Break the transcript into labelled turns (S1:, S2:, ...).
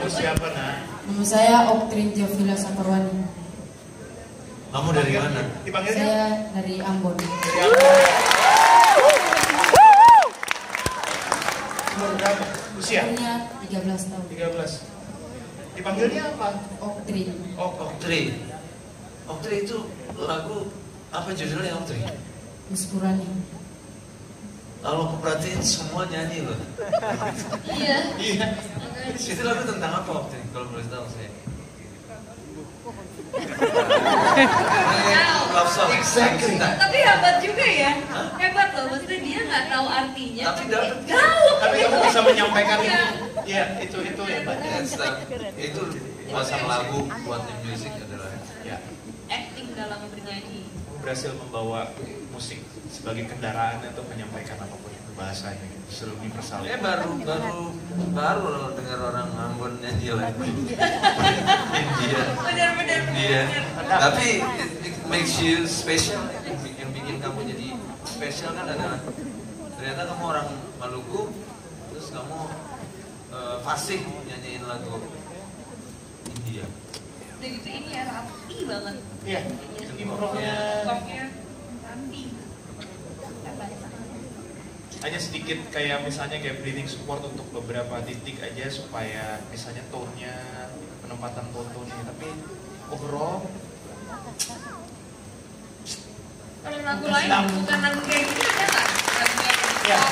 S1: Siapa nak?
S2: Nama saya Octrin-saparuane.
S1: Kamu dari mana? Dipanggilnya?
S2: Saya dari Ambon.
S1: Umur berapa? Usia?
S2: Umurnya 13 tahun.
S1: 13. Dipanggilnya apa?
S2: Octrin.
S1: Oh, Octrin. Octrin itu lagu apa judulnya Octrin?
S2: Muskurane.
S1: Kalau aku perhatiin semua nyanyi loh.
S3: Iya.
S1: Iya. Itu lagu tentang apa Octrin? Kalau boleh tahu saya. Love song. Exactly.
S3: Tapi hebat juga ya. Hebat loh, maksudnya dia nggak tahu artinya.
S1: Tapi dapat.
S3: Tahu.
S1: Tapi kamu bisa menyampaikan
S3: Iya.
S1: Iya, itu hebat. Itu pasang lagu buat music adalah ya.
S3: Acting dalam bernyanyi.
S1: Berhasil membawa musik sebagai kendaraan untuk menyampaikan apapun itu bahasanya gitu, seluruh universal. Baru dengar orang Ambon nyanyi lagu India.
S3: Benar.
S1: Tapi it makes you special. Yang bikin kamu jadi spesial kan adalah ternyata kamu orang Maluku, terus kamu fasih nyanyiin lagu India.
S3: Udah gitu ini ya rapi banget.
S1: Iya. Improvnya
S3: rapi.
S1: Hanya sedikit kayak misalnya kayak breathing support untuk beberapa titik aja supaya misalnya tone-nya, penempatan tone-nya, tapi overall
S3: kalau lagu lain bukan lagu kayak gini ada nggak? Lagu yang